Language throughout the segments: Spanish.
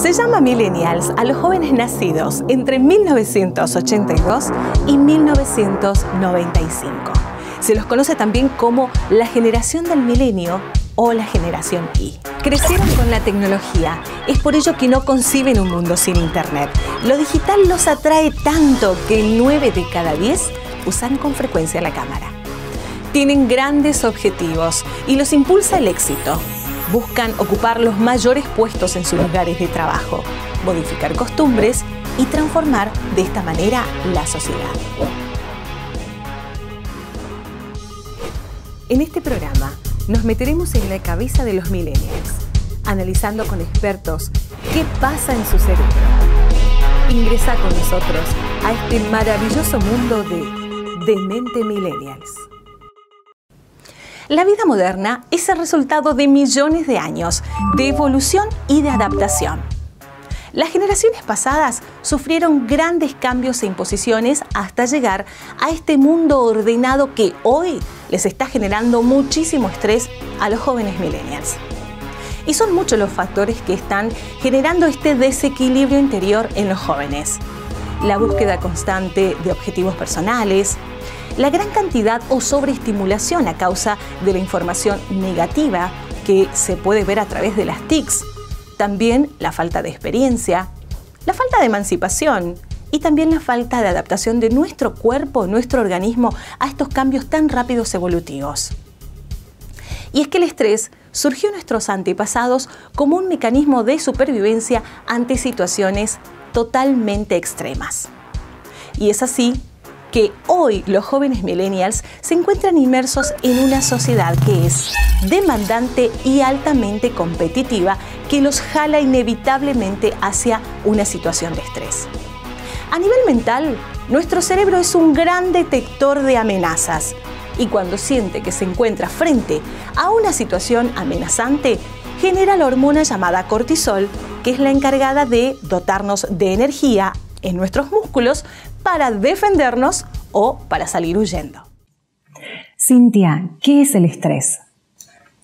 Se llama millennials a los jóvenes nacidos entre 1982 y 1995. Se los conoce también como la generación del milenio o la generación Y. Crecieron con la tecnología, es por ello que no conciben un mundo sin internet. Lo digital los atrae tanto que 9 de cada 10 usan con frecuencia la cámara. Tienen grandes objetivos y los impulsa el éxito. Buscan ocupar los mayores puestos en sus lugares de trabajo, modificar costumbres y transformar de esta manera la sociedad. En este programa nos meteremos en la cabeza de los millennials, analizando con expertos qué pasa en su cerebro. Ingresa con nosotros a este maravilloso mundo de Mente Millennials. La vida moderna es el resultado de millones de años de evolución y de adaptación. Las generaciones pasadas sufrieron grandes cambios e imposiciones hasta llegar a este mundo ordenado que hoy les está generando muchísimo estrés a los jóvenes millennials. Y son muchos los factores que están generando este desequilibrio interior en los jóvenes. La búsqueda constante de objetivos personales, la gran cantidad o sobreestimulación a causa de la información negativa que se puede ver a través de las TICs, también la falta de experiencia, la falta de emancipación y también la falta de adaptación de nuestro cuerpo, nuestro organismo a estos cambios tan rápidos evolutivos. Y es que el estrés surgió en nuestros antepasados como un mecanismo de supervivencia ante situaciones totalmente extremas. Y es así que hoy los jóvenes millennials se encuentran inmersos en una sociedad que es demandante y altamente competitiva que los jala inevitablemente hacia una situación de estrés. A nivel mental, nuestro cerebro es un gran detector de amenazas y cuando siente que se encuentra frente a una situación amenazante, genera la hormona llamada cortisol, que es la encargada de dotarnos de energía en nuestros músculos para defendernos o para salir huyendo. Cintia, ¿qué es el estrés?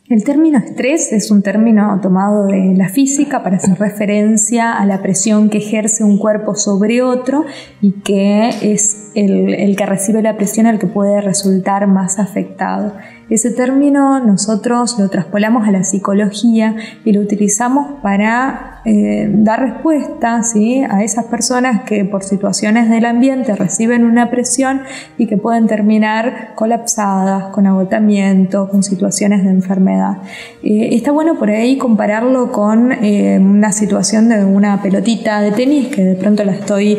El término estrés es un término tomado de la física para hacer referencia a la presión que ejerce un cuerpo sobre otro y que es el que recibe la presión el que puede resultar más afectado. Ese término nosotros lo traspolamos a la psicología y lo utilizamos para dar respuesta, ¿sí?, a esas personas que por situaciones del ambiente reciben una presión y que pueden terminar colapsadas, con agotamiento, con situaciones de enfermedad. Está bueno por ahí compararlo con una situación de una pelotita de tenis que de pronto la estoy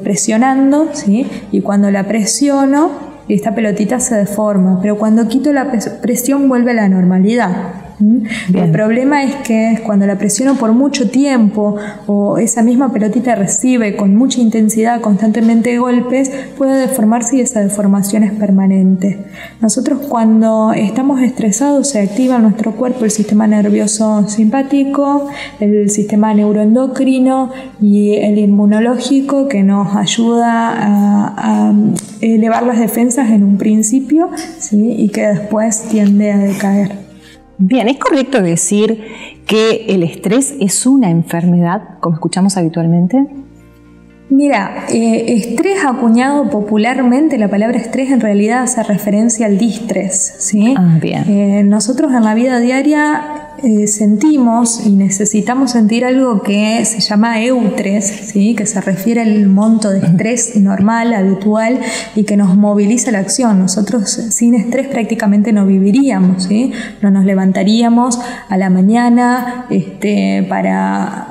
presionando, ¿sí?, y cuando la presiono, esta pelotita se deforma, pero cuando quito la presión vuelve a la normalidad. Bien. El problema es que cuando la presiono por mucho tiempo o esa misma pelotita recibe con mucha intensidad constantemente golpes, puede deformarse y esa deformación es permanente. Nosotros cuando estamos estresados se activa en nuestro cuerpo el sistema nervioso simpático, el sistema neuroendocrino y el inmunológico que nos ayuda a elevar las defensas en un principio, ¿sí?, y que después tiende a decaer. Bien, ¿es correcto decir que el estrés es una enfermedad, como escuchamos habitualmente? Mira, estrés acuñado popularmente, la palabra estrés en realidad hace referencia al distrés, ¿sí? Bien. Nosotros en la vida diaria sentimos y necesitamos sentir algo que se llama eutres, ¿sí?, que se refiere al monto de estrés normal, habitual y que nos moviliza la acción. Nosotros sin estrés prácticamente no viviríamos, ¿sí? No nos levantaríamos a la mañana para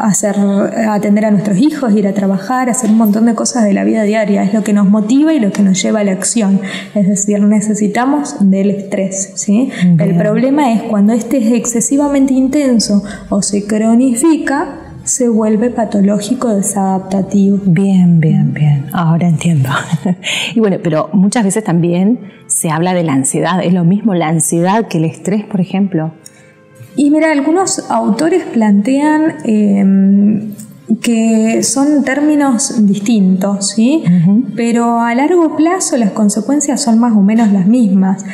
atender a nuestros hijos, ir a trabajar, hacer un montón de cosas de la vida diaria. Es lo que nos motiva y lo que nos lleva a la acción. Es decir, necesitamos del estrés, ¿sí? El problema es cuando este es excesivamente intenso o se cronifica, se vuelve patológico desadaptativo. Bien. Ahora entiendo. Y bueno, pero muchas veces también se habla de la ansiedad. ¿Es lo mismo la ansiedad que el estrés, por ejemplo? Y mira, algunos autores plantean que son términos distintos, ¿sí? Pero a largo plazo las consecuencias son más o menos las mismas.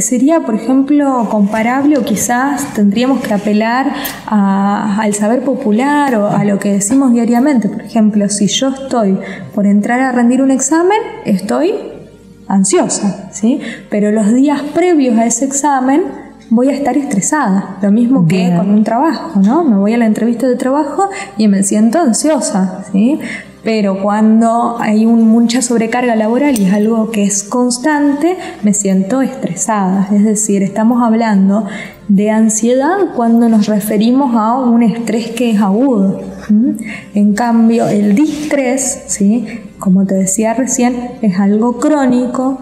sería, por ejemplo, comparable, o quizás tendríamos que apelar al saber popular o a lo que decimos diariamente. Por ejemplo, si yo estoy por entrar a rendir un examen, estoy ansiosa, ¿sí? Pero los días previos a ese examen voy a estar estresada, lo mismo que con un trabajo, ¿no? Me voy a la entrevista de trabajo y me siento ansiosa, ¿sí? Pero cuando hay mucha sobrecarga laboral y es algo que es constante, me siento estresada. Es decir, estamos hablando de ansiedad cuando nos referimos a un estrés que es agudo. En cambio, el distrés, ¿sí?, como te decía recién, es algo crónico,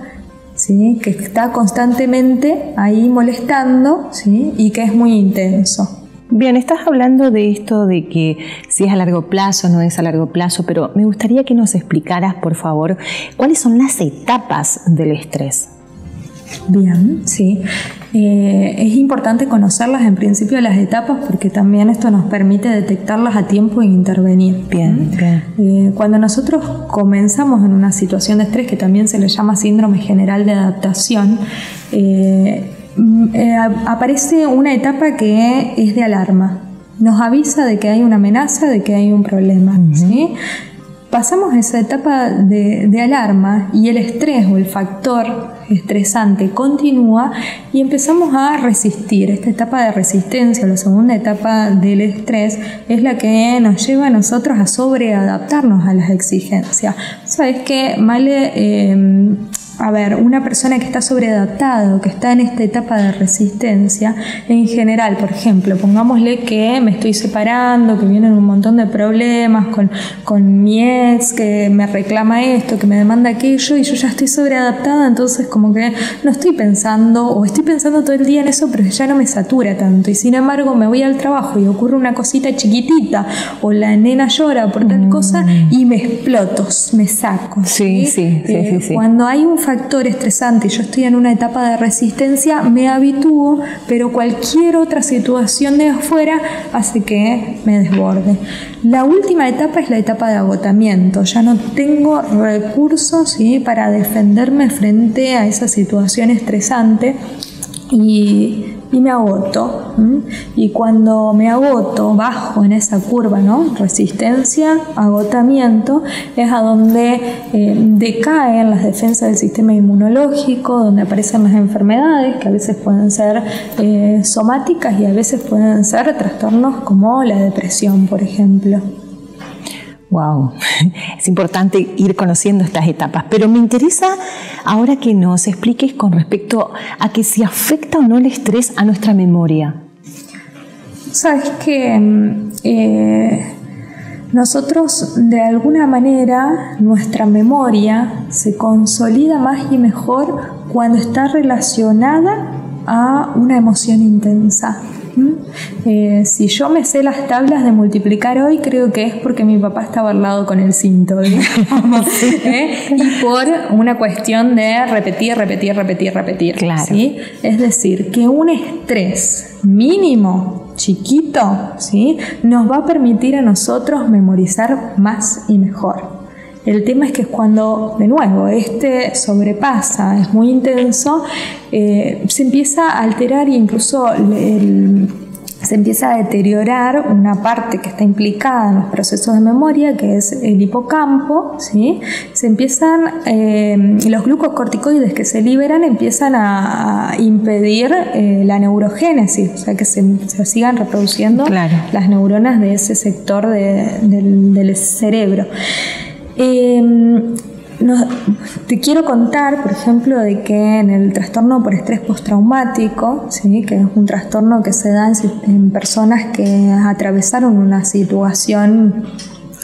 ¿sí?, que está constantemente ahí molestando, ¿sí?, y que es muy intenso. Bien, estás hablando de esto de que si es a largo plazo, no es a largo plazo, pero me gustaría que nos explicaras, por favor, cuáles son las etapas del estrés. Bien, sí. Es importante conocerlas en principio, las etapas, porque también esto nos permite detectarlas a tiempo e intervenir. Bien, bien. Cuando nosotros comenzamos en una situación de estrés, que también se le llama síndrome general de adaptación, aparece una etapa que es de alarma. Nos avisa de que hay una amenaza, de que hay un problema, ¿sí? Pasamos esa etapa de alarma y el estrés o el factor estresante continúa y empezamos a resistir. Esta etapa de resistencia, la segunda etapa del estrés, es la que nos lleva a nosotros a sobreadaptarnos a las exigencias. ¿Sabes qué, Male? A ver, una persona que está sobreadaptada o que está en esta etapa de resistencia, en general, por ejemplo, pongámosle que me estoy separando, que vienen un montón de problemas con mi ex, que me reclama esto, que me demanda aquello, y yo ya estoy sobreadaptada, entonces como que no estoy pensando, o estoy pensando todo el día en eso, pero ya no me satura tanto, y sin embargo me voy al trabajo y ocurre una cosita chiquitita, o la nena llora por tal cosa, y me exploto, me saco. Sí. Cuando hay un factor estresante y yo estoy en una etapa de resistencia, me habitúo, pero cualquier otra situación de afuera hace que me desborde. La última etapa es la etapa de agotamiento. Ya no tengo recursos, ¿sí?, para defenderme frente a esa situación estresante y me agoto. Y cuando me agoto, bajo en esa curva, ¿no?, resistencia, agotamiento, es a donde decaen las defensas del sistema inmunológico, donde aparecen las enfermedades, que a veces pueden ser somáticas y a veces pueden ser trastornos como la depresión, por ejemplo. Wow, es importante ir conociendo estas etapas, pero me interesa ahora que nos expliques con respecto a que si afecta o no el estrés a nuestra memoria. Sabes que nosotros, de alguna manera, nuestra memoria se consolida más y mejor cuando está relacionada a una emoción intensa. Si yo me sé las tablas de multiplicar hoy, creo que es porque mi papá estaba al lado con el cinto, y por una cuestión de repetir. Claro. ¿Sí? Es decir, que un estrés mínimo, chiquito, ¿sí?, nos va a permitir a nosotros memorizar más y mejor. El tema es que cuando, de nuevo, este sobrepasa, es muy intenso, se empieza a alterar e incluso se empieza a deteriorar una parte que está implicada en los procesos de memoria, que es el hipocampo, ¿sí? Se empiezan, los glucocorticoides que se liberan empiezan a impedir la neurogénesis, o sea, que se sigan reproduciendo las neuronas de ese sector del cerebro. Te quiero contar, por ejemplo, de que en el trastorno por estrés postraumático, ¿sí?, que es un trastorno que se da en personas que atravesaron una situación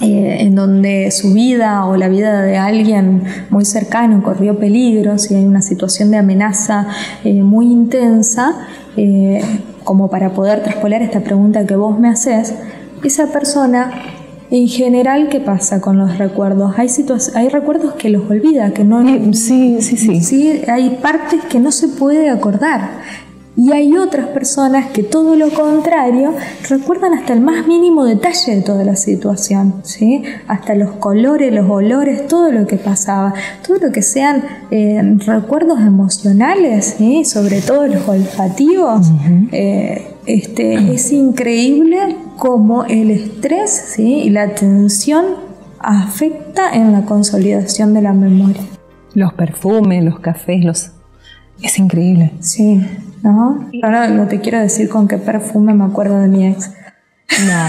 en donde su vida o la vida de alguien muy cercano corrió peligro, si hay una situación de amenaza muy intensa, como para poder traspolar esta pregunta que vos me haces, esa persona, en general, ¿qué pasa con los recuerdos? Hay recuerdos que los olvida, que no... Sí. Sí, hay partes que no se puede acordar. Y hay otras personas que todo lo contrario, recuerdan hasta el más mínimo detalle de toda la situación, ¿sí? Hasta los colores, los olores, todo lo que pasaba, todo lo que sean recuerdos emocionales, ¿sí? Sobre todo los olfativos. Es increíble cómo el estrés, ¿sí? Y la tensión afecta en la consolidación de la memoria. Los perfumes, los cafés, es increíble. Sí, ¿no? Ahora no te quiero decir con qué perfume me acuerdo de mi ex. No.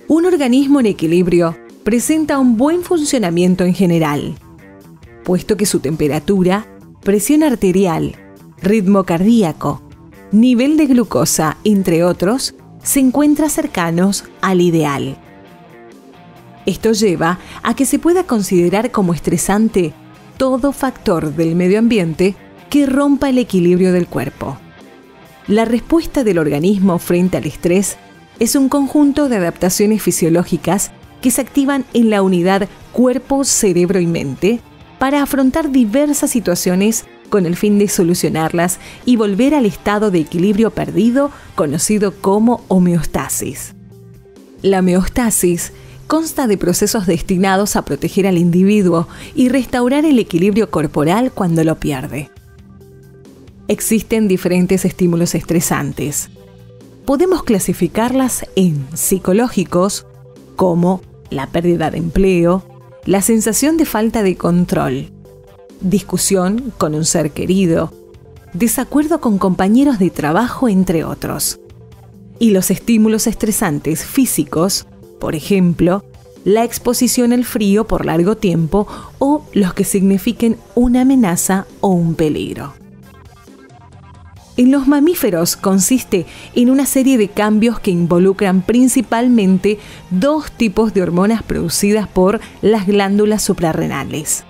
Un organismo en equilibrio presenta un buen funcionamiento en general, puesto que su temperatura, presión arterial, ritmo cardíaco, nivel de glucosa, entre otros, se encuentran cercanos al ideal. Esto lleva a que se pueda considerar como estresante todo factor del medio ambiente que rompa el equilibrio del cuerpo. La respuesta del organismo frente al estrés es un conjunto de adaptaciones fisiológicas que se activan en la unidad cuerpo, cerebro y mente para afrontar diversas situaciones con el fin de solucionarlas y volver al estado de equilibrio perdido, conocido como homeostasis. La homeostasis consta de procesos destinados a proteger al individuo y restaurar el equilibrio corporal cuando lo pierde. Existen diferentes estímulos estresantes. Podemos clasificarlas en psicológicos, como la pérdida de empleo, la sensación de falta de control, discusión con un ser querido, desacuerdo con compañeros de trabajo, entre otros. Y los estímulos estresantes físicos, por ejemplo, la exposición al frío por largo tiempo o los que signifiquen una amenaza o un peligro. En los mamíferos consiste en una serie de cambios que involucran principalmente dos tipos de hormonas producidas por las glándulas suprarrenales: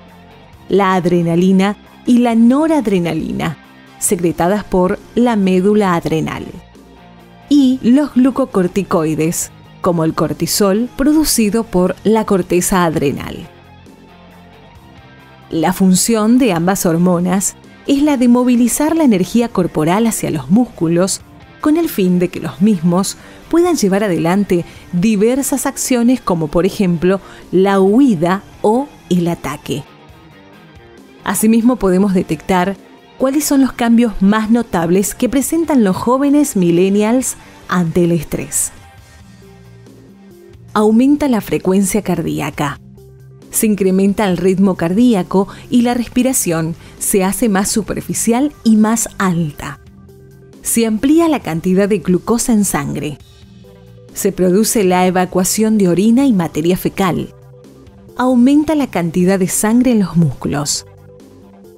la adrenalina y la noradrenalina, secretadas por la médula adrenal, y los glucocorticoides, como el cortisol, producido por la corteza adrenal. La función de ambas hormonas es la de movilizar la energía corporal hacia los músculos con el fin de que los mismos puedan llevar adelante diversas acciones como por ejemplo la huida o el ataque. Asimismo podemos detectar cuáles son los cambios más notables que presentan los jóvenes millennials ante el estrés. Aumenta la frecuencia cardíaca. Se incrementa el ritmo cardíaco y la respiración se hace más superficial y más alta. Se amplía la cantidad de glucosa en sangre. Se produce la evacuación de orina y materia fecal. Aumenta la cantidad de sangre en los músculos.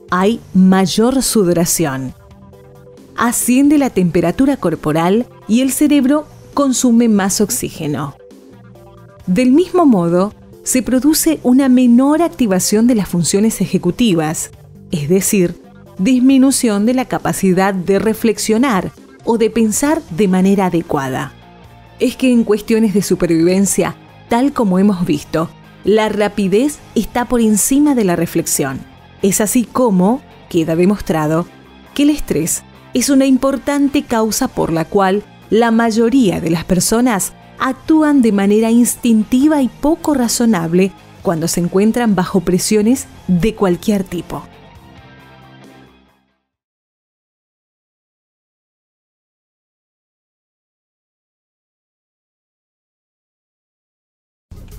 Hay mayor sudoración. Asciende la temperatura corporal y el cerebro consume más oxígeno. Del mismo modo, se produce una menor activación de las funciones ejecutivas, es decir, disminución de la capacidad de reflexionar o de pensar de manera adecuada. Es que en cuestiones de supervivencia, tal como hemos visto, la rapidez está por encima de la reflexión. Es así como queda demostrado que el estrés es una importante causa por la cual la mayoría de las personas actúan de manera instintiva y poco razonable cuando se encuentran bajo presiones de cualquier tipo.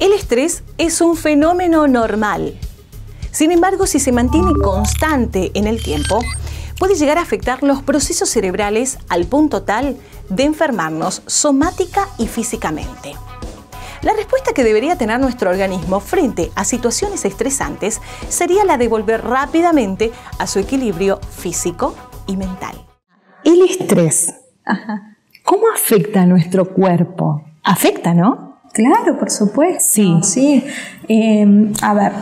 El estrés es un fenómeno normal. Sin embargo, si se mantiene constante en el tiempo, puede llegar a afectar los procesos cerebrales al punto tal de enfermarnos somática y físicamente. La respuesta que debería tener nuestro organismo frente a situaciones estresantes sería la de volver rápidamente a su equilibrio físico y mental. El estrés, ¿cómo afecta a nuestro cuerpo? Afecta, ¿no? Claro, por supuesto. Sí. A ver,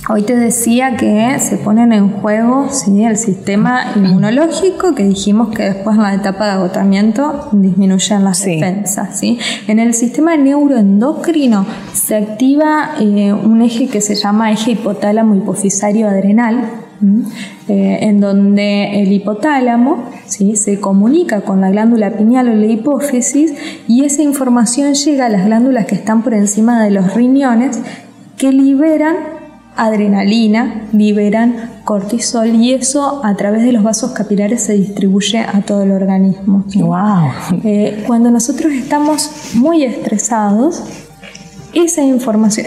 hoy te decía que se ponen en juego, ¿sí?, el sistema inmunológico, que dijimos que después en la etapa de agotamiento disminuyen las defensas, ¿sí? En el sistema neuroendocrino se activa un eje que se llama eje hipotálamo hipofisario adrenal, en donde el hipotálamo, ¿sí?, se comunica con la glándula pineal o la hipófisis, y esa información llega a las glándulas que están por encima de los riñones, que liberan adrenalina, liberan cortisol, y eso a través de los vasos capilares se distribuye a todo el organismo. Wow. Cuando nosotros estamos muy estresados, esa información,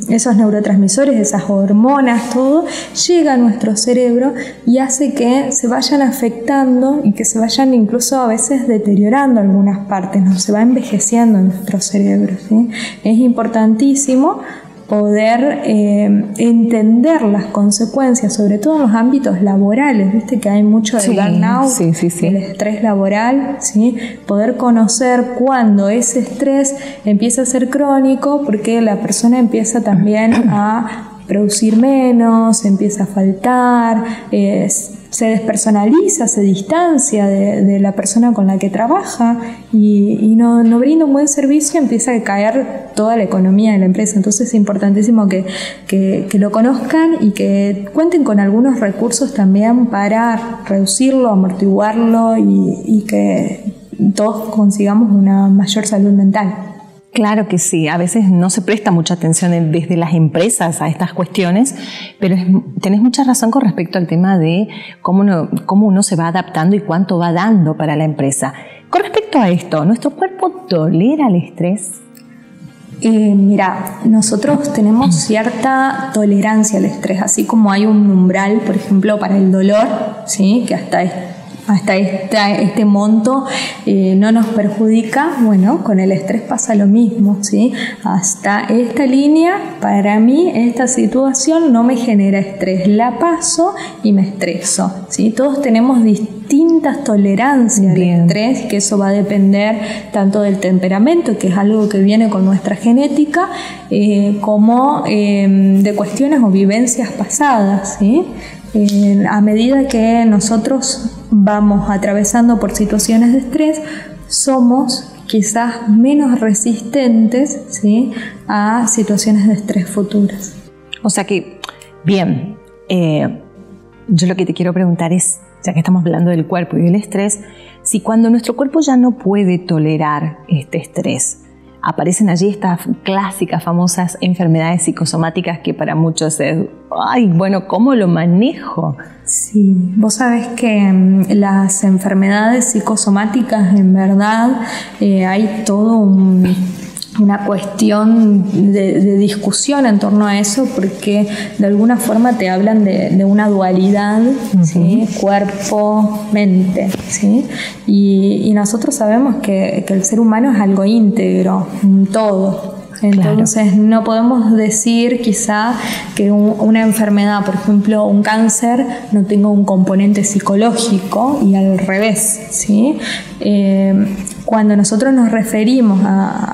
esos neurotransmisores, esas hormonas, todo llega a nuestro cerebro y hace que se vayan afectando y que se vayan incluso a veces deteriorando algunas partes, ¿no? Se va envejeciendo en nuestro cerebro, ¿sí? Es importantísimo poder entender las consecuencias, sobre todo en los ámbitos laborales, viste que hay mucho de burnout, el estrés laboral, ¿sí? Poder conocer cuándo ese estrés empieza a ser crónico, porque la persona empieza también a producir menos, empieza a faltar, se despersonaliza, se distancia de la persona con la que trabaja y no brinda un buen servicio, empieza a caer toda la economía de la empresa. Entonces es importantísimo que lo conozcan y que cuenten con algunos recursos también para reducirlo, amortiguarlo y que todos consigamos una mayor salud mental. Claro que sí, a veces no se presta mucha atención desde las empresas a estas cuestiones, pero tenés mucha razón con respecto al tema de cómo uno se va adaptando y cuánto va dando para la empresa. Con respecto a esto, ¿nuestro cuerpo tolera el estrés? Mira, nosotros tenemos cierta tolerancia al estrés, así como hay un umbral, por ejemplo, para el dolor, ¿sí?, que hasta este monto no nos perjudica. Bueno, con el estrés pasa lo mismo, ¿sí? Hasta esta línea, para mí, esta situación no me genera estrés, la paso y me estreso, ¿sí? Todos tenemos distintas tolerancias al estrés, que eso va a depender tanto del temperamento, que es algo que viene con nuestra genética, como de cuestiones o vivencias pasadas, ¿sí? A medida que nosotros vamos atravesando por situaciones de estrés, somos quizás menos resistentes, ¿sí?, a situaciones de estrés futuras. O sea que, bien, yo lo que te quiero preguntar es, ya que estamos hablando del cuerpo y del estrés, si cuando nuestro cuerpo ya no puede tolerar este estrés, aparecen allí estas clásicas, famosas enfermedades psicosomáticas que para muchos es, ¿cómo lo manejo? Sí, vos sabés que las enfermedades psicosomáticas, en verdad, hay todo una cuestión de discusión en torno a eso, porque de alguna forma te hablan de una dualidad, ¿sí?, cuerpo-mente, ¿sí? Y nosotros sabemos que el ser humano es algo íntegro, un todo. Entonces no podemos decir quizá que una enfermedad, por ejemplo un cáncer, no tenga un componente psicológico, y al revés, ¿sí? Cuando nosotros nos referimos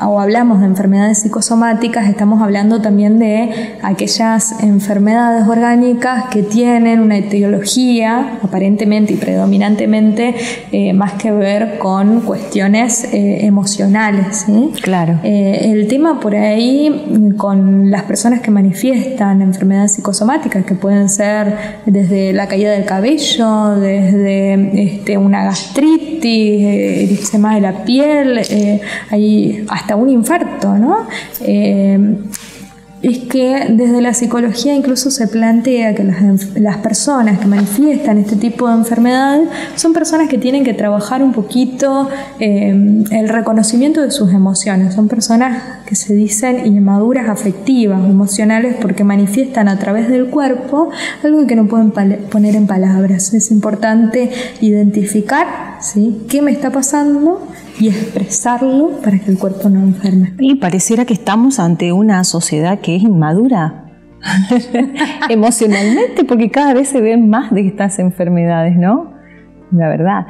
o hablamos de enfermedades psicosomáticas, estamos hablando también de aquellas enfermedades orgánicas que tienen una etiología aparentemente y predominantemente más que ver con cuestiones emocionales, ¿sí? Claro. El tema por ahí con las personas que manifiestan enfermedades psicosomáticas, que pueden ser desde la caída del cabello, desde una gastritis, erisema de la piel, hay hasta un infarto, ¿no? Es que desde la psicología incluso se plantea que las personas que manifiestan este tipo de enfermedad son personas que tienen que trabajar un poquito el reconocimiento de sus emociones. Son personas que se dicen inmaduras afectivas, emocionales, porque manifiestan a través del cuerpo algo que no pueden poner en palabras. Es importante identificar, ¿sí?, qué me está pasando y expresarlo para que el cuerpo no enferme. Y pareciera que estamos ante una sociedad que es inmadura emocionalmente, porque cada vez se ven más de estas enfermedades, ¿no? La verdad.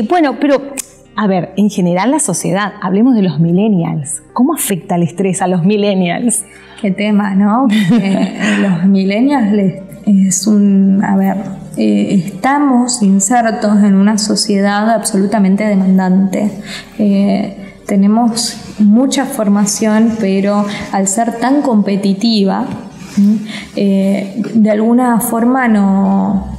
Bueno, pero a ver, en general la sociedad, hablemos de los millennials. ¿Cómo afecta el estrés a los millennials? Qué tema, ¿no? Porque los millennials es un... A ver, estamos insertos en una sociedad absolutamente demandante. Tenemos mucha formación, pero al ser tan competitiva, De alguna forma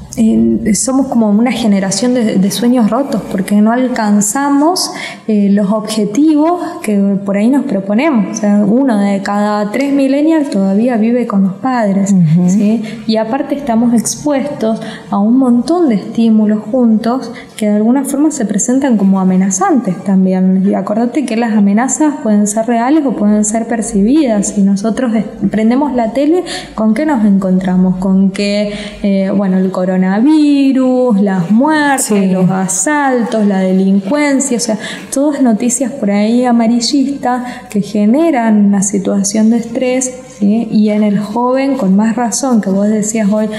somos como una generación de sueños rotos, porque no alcanzamos los objetivos que por ahí nos proponemos. O sea, 1 de cada 3 millennials todavía vive con los padres, ¿sí? Y aparte estamos expuestos a un montón de estímulos juntos que de alguna forma se presentan como amenazantes también. Y acordate que las amenazas pueden ser reales o pueden ser percibidas. Si nosotros prendemos la tele, ¿con qué nos encontramos? Con que, el coronavirus, las muertes, los asaltos, la delincuencia, o sea, todas noticias por ahí amarillistas que generan una situación de estrés, ¿sí? Y en el joven, con más razón, que vos decías hoy,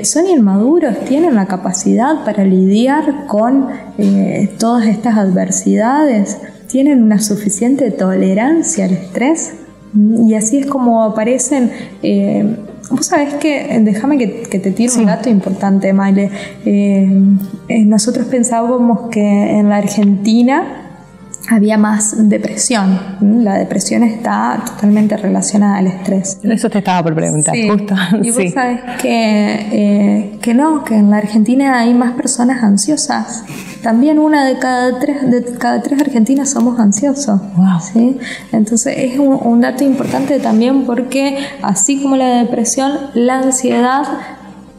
son inmaduros, tienen la capacidad para lidiar con todas estas adversidades, tienen una suficiente tolerancia al estrés, y así es como aparecen. Vos sabés que, déjame que te tire un dato importante, Maile. Nosotros pensábamos que en la Argentina había más depresión. La depresión está totalmente relacionada al estrés. Eso te estaba por preguntar, justo. Y vos sabés que no, que en la Argentina hay más personas ansiosas. También 1 de cada 3 argentinas somos ansiosos. Wow. ¿Sí? Entonces es un dato importante también, porque así como la depresión, la ansiedad,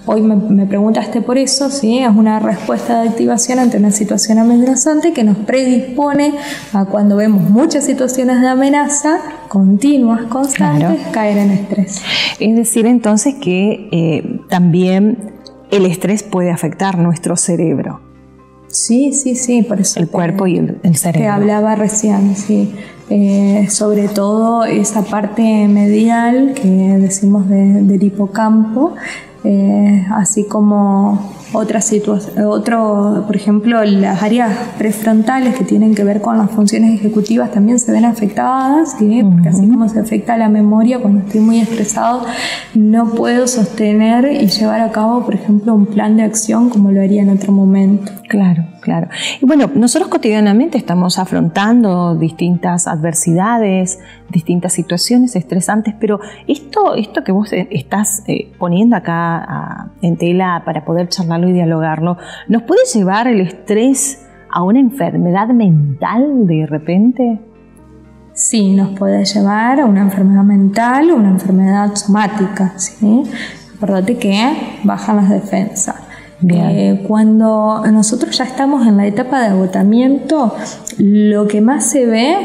hoy me preguntaste por eso, ¿sí? Es una respuesta de activación ante una situación amenazante que nos predispone a, cuando vemos muchas situaciones de amenaza continuas, constantes, caer en estrés. Es decir, entonces, que también el estrés puede afectar nuestro cerebro. Sí, por eso. El cuerpo y el cerebro. Te hablaba recién, sí. Sobre todo esa parte medial que decimos del hipocampo, así como por ejemplo, las áreas prefrontales que tienen que ver con las funciones ejecutivas también se ven afectadas, ¿sí? Porque así como se afecta la memoria, cuando estoy muy estresado no puedo sostener y llevar a cabo, por ejemplo, un plan de acción como lo haría en otro momento. Claro. Y bueno, nosotros cotidianamente estamos afrontando distintas adversidades, distintas situaciones estresantes, pero esto que vos estás poniendo acá en tela para poder charlarlo y dialogarlo, ¿nos puede llevar el estrés a una enfermedad mental de repente? Sí, nos puede llevar a una enfermedad mental o una enfermedad somática, ¿sí? Acordate que bajan las defensas. Cuando nosotros ya estamos en la etapa de agotamiento, lo que más se ve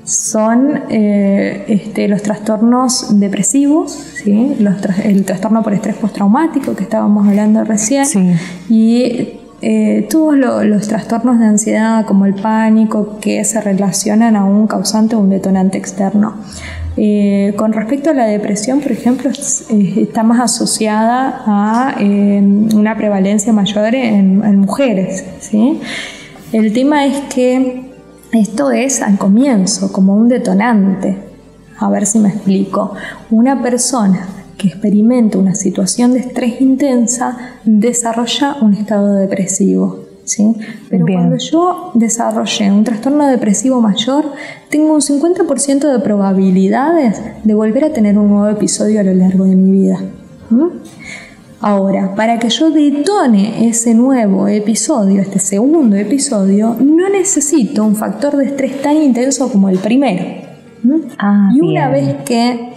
son los trastornos depresivos, ¿sí? El trastorno por estrés postraumático que estábamos hablando recién, y todos los trastornos de ansiedad, como el pánico, que se relacionan a un causante o un detonante externo. Con respecto a la depresión, por ejemplo, está más asociada a una prevalencia mayor en mujeres, ¿sí? El tema es que esto es al comienzo, como un detonante. A ver si me explico. Una persona que experimenta una situación de estrés intensa desarrolla un estado depresivo, ¿sí? Pero cuando yo desarrollé un trastorno depresivo mayor, tengo un 50% de probabilidades de volver a tener un nuevo episodio a lo largo de mi vida. Ahora, para que yo detone ese nuevo episodio, este segundo episodio, no necesito un factor de estrés tan intenso como el primero. Y una vez que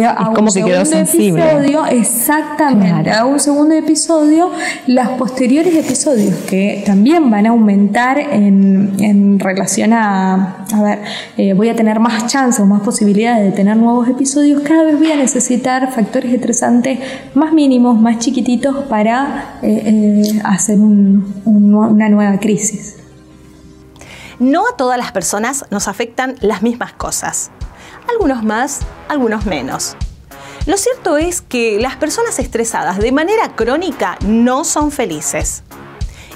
a un segundo episodio, exactamente, a un segundo episodio, los posteriores episodios que también van a aumentar en relación voy a tener más chances o más posibilidades de tener nuevos episodios, cada vez voy a necesitar factores estresantes más mínimos, más chiquititos para hacer una nueva crisis. No a todas las personas nos afectan las mismas cosas. Algunos más, algunos menos. Lo cierto es que las personas estresadas de manera crónica no son felices.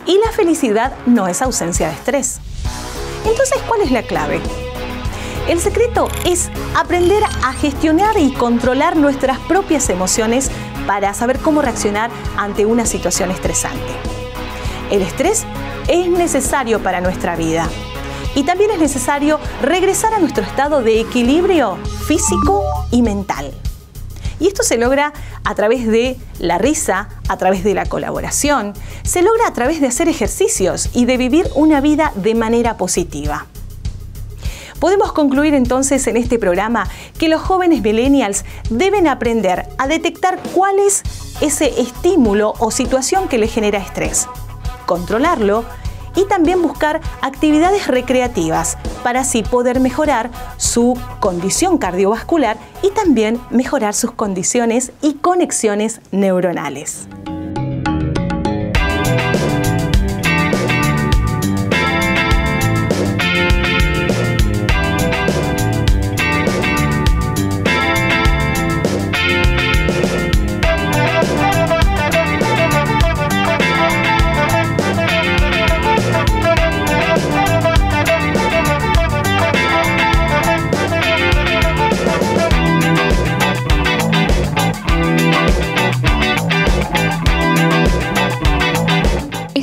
Y la felicidad no es ausencia de estrés. Entonces, ¿cuál es la clave? El secreto es aprender a gestionar y controlar nuestras propias emociones para saber cómo reaccionar ante una situación estresante. El estrés es necesario para nuestra vida. Y también es necesario regresar a nuestro estado de equilibrio físico y mental. Y esto se logra a través de la risa, a través de la colaboración, se logra a través de hacer ejercicios y de vivir una vida de manera positiva. Podemos concluir entonces en este programa que los jóvenes millennials deben aprender a detectar cuál es ese estímulo o situación que les genera estrés, controlarlo y también buscar actividades recreativas para así poder mejorar su condición cardiovascular y también mejorar sus condiciones y conexiones neuronales.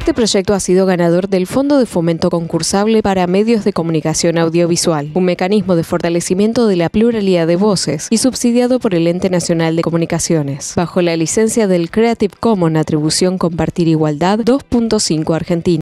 Este proyecto ha sido ganador del Fondo de Fomento Concursable para Medios de Comunicación Audiovisual, un mecanismo de fortalecimiento de la pluralidad de voces y subsidiado por el Ente Nacional de Comunicaciones, bajo la licencia del Creative Commons Atribución Compartir Igualdad 2.5 Argentina.